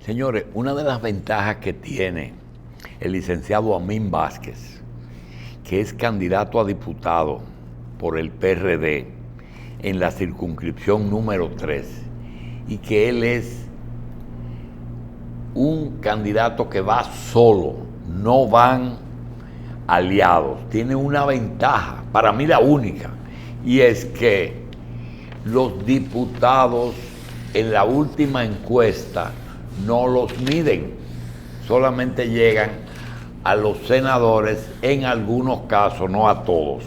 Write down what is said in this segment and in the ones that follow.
Señores, una de las ventajas que tiene el licenciado Amín Vázquez, que es candidato a diputado por el PRD en la circunscripción número 3, y que él es un candidato que va solo, no van aliados, tiene una ventaja, para mí la única, y es que los diputados en la última encuesta no los miden, solamente llegan a los senadores en algunos casos, no a todos.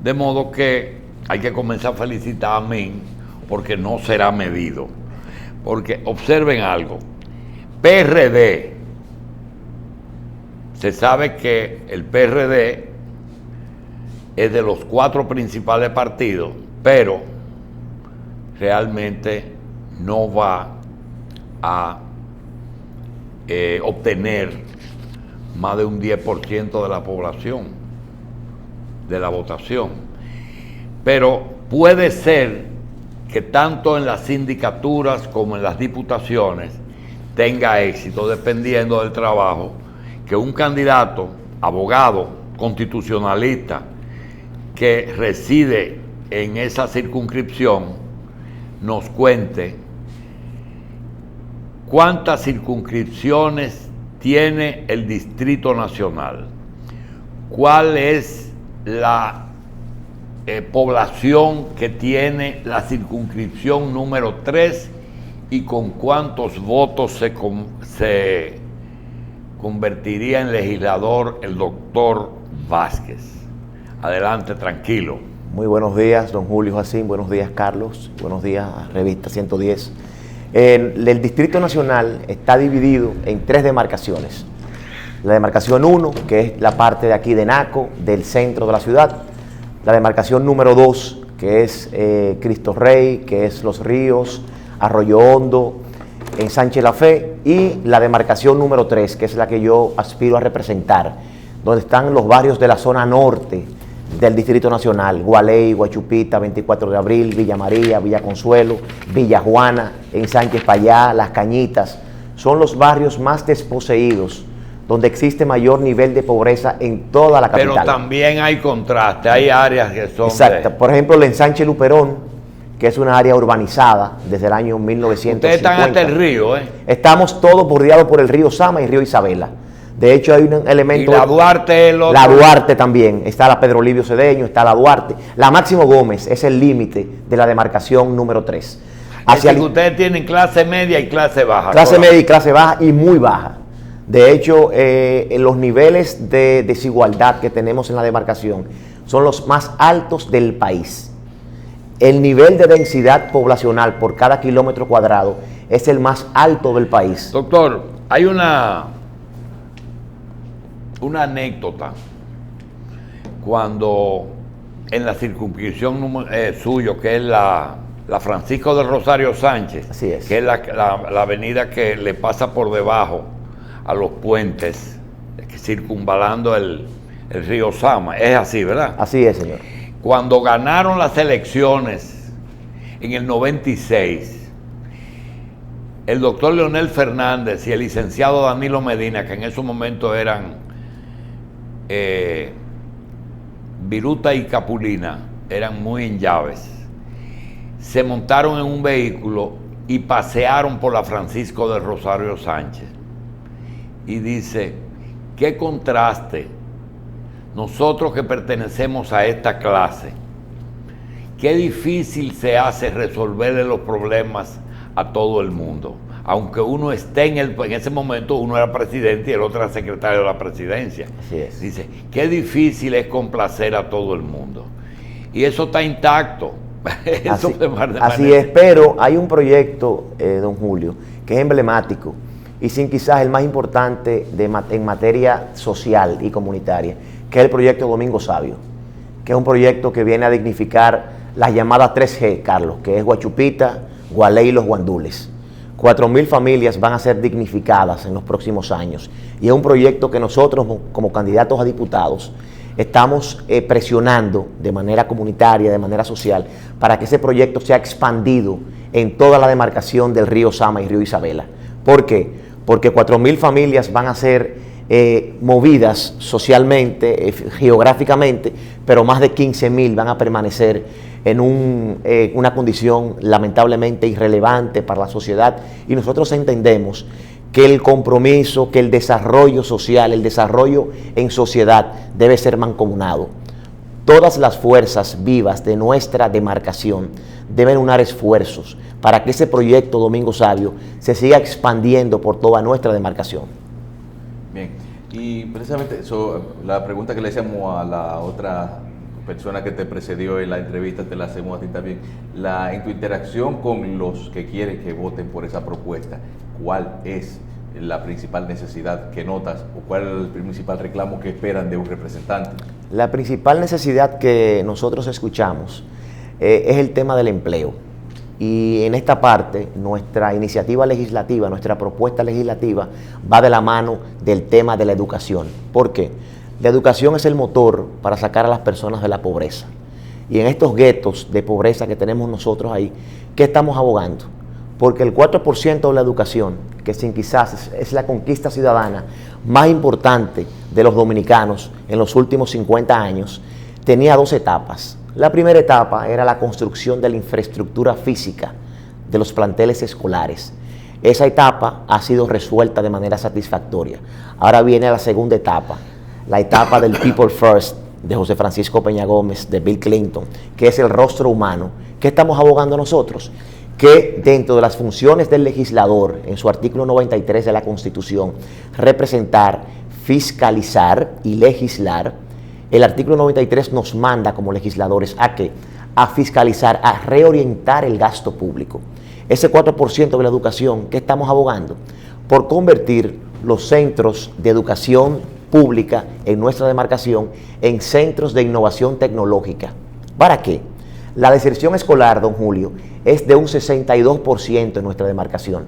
De modo que hay que comenzar a felicitar a mí porque no será medido. Porque observen algo, PRD, se sabe que el PRD es de los 4 principales partidos, pero realmente no va a obtener más de un 10% de la población, de la votación. Pero puede ser que tanto en las sindicaturas como en las diputaciones tenga éxito, dependiendo del trabajo que un candidato, abogado, constitucionalista, que reside en esa circunscripción, nos cuente cuántas circunscripciones tiene el Distrito Nacional, cuál es la población que tiene la circunscripción número 3 y con cuántos votos se convertiría en legislador el doctor Vázquez. Adelante, tranquilo. Muy buenos días, don Julio Jacín, buenos días, Carlos, buenos días, Revista 110. El Distrito Nacional está dividido en 3 demarcaciones. La demarcación 1, que es la parte de aquí de Naco, del centro de la ciudad. La demarcación número 2, que es Cristo Rey, que es Los Ríos, Arroyo Hondo, en Sánchez La Fe. Y la demarcación número 3, que es la que yo aspiro a representar, donde están los barrios de la zona norte del Distrito Nacional: Gualey, Guachupita, 24 de Abril, Villa María, Villa Consuelo, Villa Juana, en Sánchez Payá, Las Cañitas. Son los barrios más desposeídos, donde existe mayor nivel de pobreza en toda la capital. Pero también hay contraste, hay áreas que son... Exacto. Por ejemplo, el ensanche Luperón, que es una área urbanizada desde el año 1950. Ustedes están hasta el río, ¿eh? Estamos todos bordeados por el río Sama y el río Isabela. De hecho, hay un elemento... Y la Duarte es el otro. La Duarte también. Está la Pedro Livio Cedeño, está la Duarte. La Máximo Gómez es el límite de la demarcación número 3. Así que ustedes tienen clase media y clase baja. Clase media y clase baja y muy baja. De hecho, en los niveles de desigualdad que tenemos en la demarcación son los más altos del país. El nivel de densidad poblacional por cada kilómetro cuadrado es el más alto del país. Doctor, hay una anécdota cuando en la circunscripción suyo, que es la Francisco del Rosario Sánchez, así es, que es la avenida que le pasa por debajo a los puentes, circunvalando el río Sama. Es así, ¿verdad? Así es, señor. Cuando ganaron las elecciones en el 96, el doctor Leonel Fernández y el licenciado Danilo Medina, que en ese momento eran Viruta y Capulina, eran muy en llaves, se montaron en un vehículo y pasearon por la Francisco del Rosario Sánchez. Y dice, qué contraste, nosotros que pertenecemos a esta clase, qué difícil se hace resolverle los problemas a todo el mundo. Aunque uno esté en ese momento, uno era presidente y el otro era secretario de la presidencia. Así es. Dice, qué difícil es complacer a todo el mundo. Y eso está intacto. Así es, pero hay un proyecto, don Julio, que es emblemático y sin quizás el más importante en materia social y comunitaria, que es el proyecto Domingo Sabio, que es un proyecto que viene a dignificar las llamadas 3G, Carlos, que es Guachupita, Gualey y Los Guandules. 4.000 familias van a ser dignificadas en los próximos años. Y es un proyecto que nosotros, como candidatos a diputados, estamos presionando de manera comunitaria, de manera social, para que ese proyecto sea expandido en toda la demarcación del río Sama y río Isabela. ¿Por qué? Porque 4.000 familias van a ser movidas socialmente, geográficamente, pero más de 15.000 van a permanecer en una condición lamentablemente irrelevante para la sociedad, y nosotros entendemos que el compromiso, que el desarrollo social, el desarrollo en sociedad debe ser mancomunado. Todas las fuerzas vivas de nuestra demarcación deben unar esfuerzos para que ese proyecto Domingo Sabio se siga expandiendo por toda nuestra demarcación. Bien, y precisamente la pregunta que le hacemos a la otra persona que te precedió en la entrevista, te la hacemos a ti también. En tu interacción con los que quieren que voten por esa propuesta, ¿cuál es la principal necesidad que notas o cuál es el principal reclamo que esperan de un representante? La principal necesidad que nosotros escuchamos es el tema del empleo. Y en esta parte, nuestra iniciativa legislativa, nuestra propuesta legislativa va de la mano del tema de la educación. ¿Por qué? La educación es el motor para sacar a las personas de la pobreza. Y en estos guetos de pobreza que tenemos nosotros ahí, ¿qué estamos abogando? Porque el 4% de la educación, que sin quizás es la conquista ciudadana más importante de los dominicanos en los últimos 50 años, tenía 2 etapas. La primera etapa era la construcción de la infraestructura física de los planteles escolares. Esa etapa ha sido resuelta de manera satisfactoria. Ahora viene la segunda etapa, la etapa del People First, de José Francisco Peña Gómez, de Bill Clinton, que es el rostro humano. ¿Qué estamos abogando nosotros? Que dentro de las funciones del legislador, en su artículo 93 de la Constitución, representar, fiscalizar y legislar, el artículo 93 nos manda como legisladores ¿a qué? A fiscalizar, a reorientar el gasto público. Ese 4% de la educación, ¿qué estamos abogando? Por convertir los centros de educación pública en nuestra demarcación en centros de innovación tecnológica. ¿Para qué? La deserción escolar, don Julio, es de un 62% en nuestra demarcación.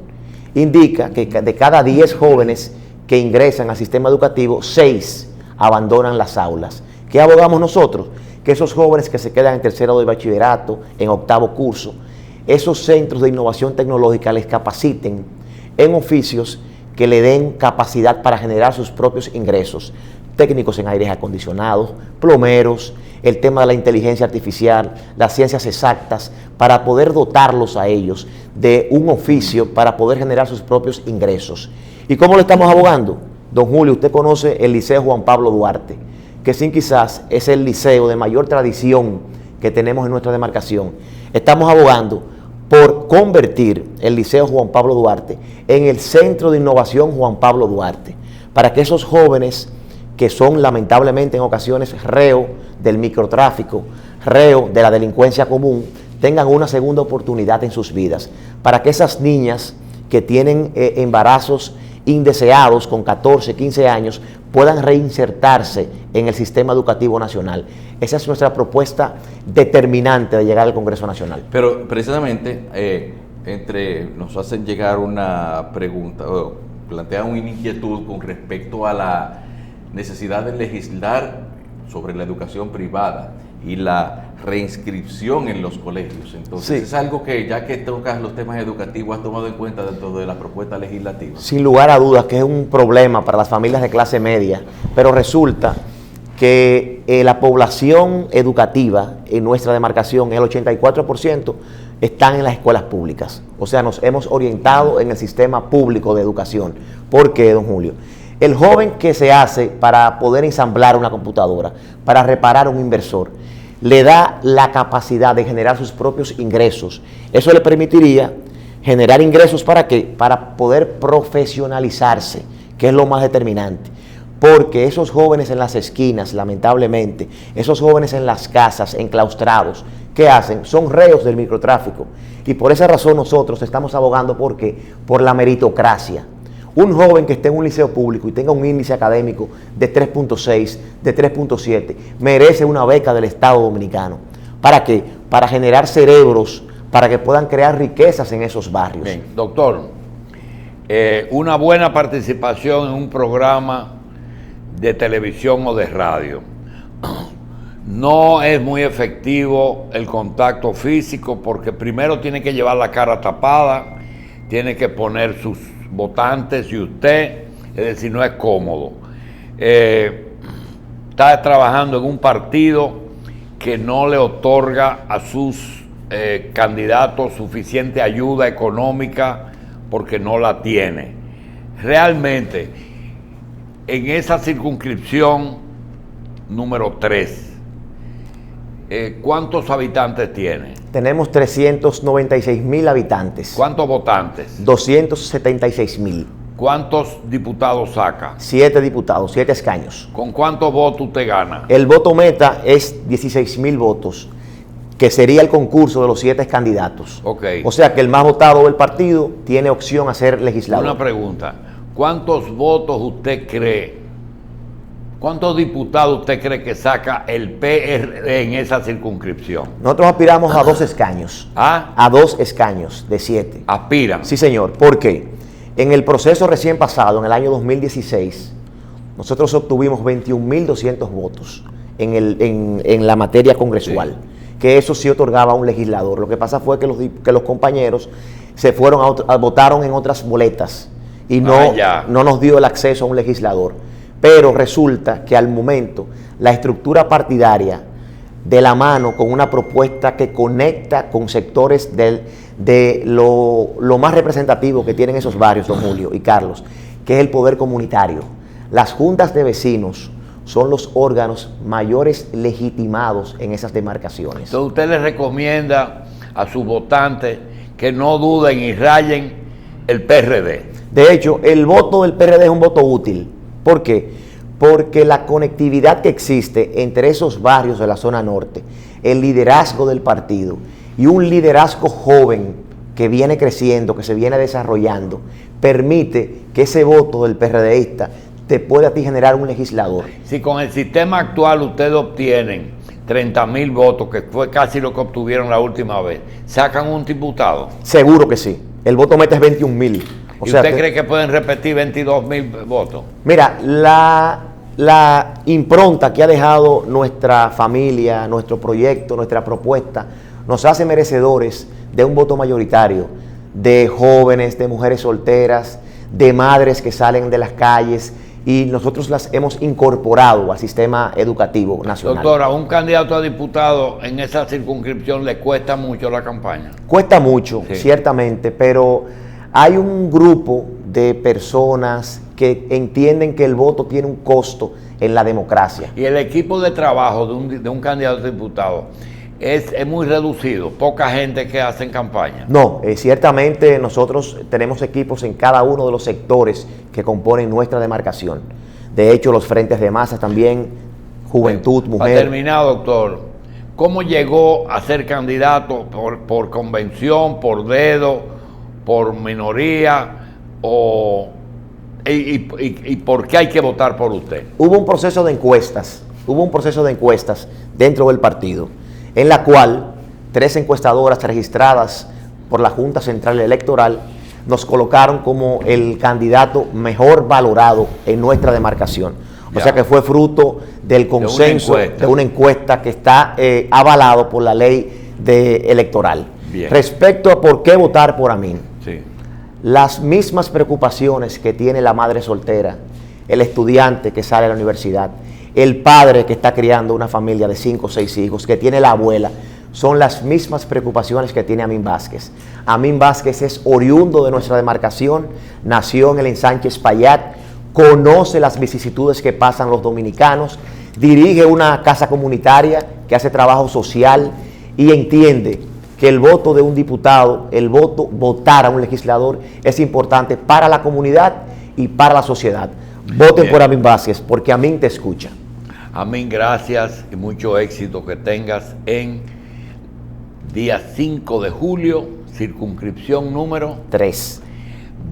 Indica que de cada 10 jóvenes que ingresan al sistema educativo, 6 abandonan las aulas. ¿Qué abogamos nosotros? Que esos jóvenes que se quedan en tercero de bachillerato, en octavo curso, esos centros de innovación tecnológica les capaciten en oficios que le den capacidad para generar sus propios ingresos, técnicos en aires acondicionados, plomeros, el tema de la inteligencia artificial, las ciencias exactas, para poder dotarlos a ellos de un oficio para poder generar sus propios ingresos. ¿Y cómo le estamos abogando? Don Julio, usted conoce el Liceo Juan Pablo Duarte, que sin quizás es el liceo de mayor tradición que tenemos en nuestra demarcación. Estamos abogando por convertir el Liceo Juan Pablo Duarte en el Centro de Innovación Juan Pablo Duarte, para que esos jóvenes que son lamentablemente en ocasiones reo del microtráfico, reo de la delincuencia común, tengan una segunda oportunidad en sus vidas, para que esas niñas que tienen embarazos indeseados con 14, 15 años puedan reinsertarse en el sistema educativo nacional. Esa es nuestra propuesta determinante de llegar al Congreso Nacional. Pero precisamente nos hacen llegar una pregunta, o plantean una inquietud con respecto a la necesidad de legislar sobre la educación privada y la reinscripción en los colegios. Entonces, sí, es algo que, ya que tocas los temas educativos, has tomado en cuenta dentro de la propuesta legislativa. Sin lugar a dudas que es un problema para las familias de clase media, pero resulta que la población educativa en nuestra demarcación, el 84%, están en las escuelas públicas. O sea, nos hemos orientado en el sistema público de educación. ¿Por qué, don Julio? El joven que se hace para poder ensamblar una computadora, para reparar un inversor, le da la capacidad de generar sus propios ingresos. Eso le permitiría generar ingresos ¿para qué? Para poder profesionalizarse, que es lo más determinante. Porque esos jóvenes en las esquinas, lamentablemente, esos jóvenes en las casas, enclaustrados, ¿qué hacen? Son reos del microtráfico. Y por esa razón nosotros estamos abogando por la meritocracia. Un joven que esté en un liceo público y tenga un índice académico de 3.6, de 3.7, merece una beca del Estado Dominicano. ¿Para qué? Para generar cerebros, para que puedan crear riquezas en esos barrios. Bien, doctor, una buena participación en un programa de televisión o de radio. No es muy efectivo el contacto físico porque primero tiene que llevar la cara tapada, tiene que poner sus votantes y usted, es decir, no es cómodo. Está trabajando en un partido que no le otorga a sus candidatos suficiente ayuda económica porque no la tiene. Realmente, en esa circunscripción número 3, ¿cuántos habitantes tiene? Tenemos 396.000 habitantes. ¿Cuántos votantes? 276.000. ¿Cuántos diputados saca? 7 diputados, 7 escaños. ¿Con cuántos votos usted gana? El voto meta es 16.000 votos, que sería el concurso de los 7 candidatos. Ok. O sea que el más votado del partido tiene opción a ser legislador. Una pregunta. ¿Cuántos votos usted cree, cuántos diputados usted cree que saca el PRD en esa circunscripción? Nosotros aspiramos a 2 escaños. ¿Ah? A 2 escaños de 7. Aspiran. Sí, señor. ¿Por qué? En el proceso recién pasado, en el año 2016, nosotros obtuvimos 21.200 votos en la materia congresual, sí, que eso sí otorgaba a un legislador. Lo que pasa fue que los compañeros se fueron votaron en otras boletas y no nos dio el acceso a un legislador. Pero resulta que al momento la estructura partidaria, de la mano con una propuesta que conecta con sectores de lo más representativo que tienen esos barrios, don Julio y Carlos, que es el poder comunitario. Las juntas de vecinos son los órganos mayores legitimados en esas demarcaciones. Entonces usted le recomienda a sus votantes que no duden y rayen el PRD. De hecho, el voto del PRD es un voto útil. ¿Por qué? Porque la conectividad que existe entre esos barrios de la zona norte, el liderazgo del partido y un liderazgo joven que viene creciendo, que se viene desarrollando, permite que ese voto del PRDista te pueda a ti generar un legislador. Si con el sistema actual ustedes obtienen 30.000 votos, que fue casi lo que obtuvieron la última vez, ¿sacan un diputado? Seguro que sí. El voto meta es 21.000. ¿Y usted cree que pueden repetir 22.000 votos? Mira, la impronta que ha dejado nuestra familia, nuestro proyecto, nuestra propuesta, nos hace merecedores de un voto mayoritario, de jóvenes, de mujeres solteras, de madres que salen de las calles, y nosotros las hemos incorporado al sistema educativo nacional. Doctora, un candidato a diputado en esa circunscripción le cuesta mucho la campaña. Cuesta mucho, sí, ciertamente, pero hay un grupo de personas que entienden que el voto tiene un costo en la democracia. Y el equipo de trabajo de un candidato a diputado es muy reducido, poca gente que hace campaña. No, ciertamente nosotros tenemos equipos en cada uno de los sectores que componen nuestra demarcación. De hecho, los frentes de masa también, juventud, mujer. Para terminar, doctor, ¿cómo llegó a ser candidato? ¿Por convención, por dedo, por minoría? ¿Y por qué hay que votar por usted? Hubo un proceso de encuestas dentro del partido, en la cual 3 encuestadoras registradas por la Junta Central Electoral nos colocaron como el candidato mejor valorado en nuestra demarcación. O sea que fue fruto del consenso de una encuesta que está avalado por la ley electoral. Bien. Respecto a por qué votar por Amin, sí, las mismas preocupaciones que tiene la madre soltera, el estudiante que sale a la universidad, el padre que está criando una familia de 5 o 6 hijos, que tiene la abuela, son las mismas preocupaciones que tiene Amin Vázquez. Amin Vázquez es oriundo de nuestra demarcación, nació en el ensanche Espaillat, conoce las vicisitudes que pasan los dominicanos, dirige una casa comunitaria que hace trabajo social y entiende que el voto de un diputado, votar a un legislador es importante para la comunidad y para la sociedad. Voten por Amin Vázquez, porque Amin te escucha. Amin, gracias y mucho éxito que tengas en día 5 de julio, circunscripción número 3.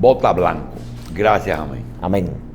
Vota Blanco. Gracias, Amin. Amén.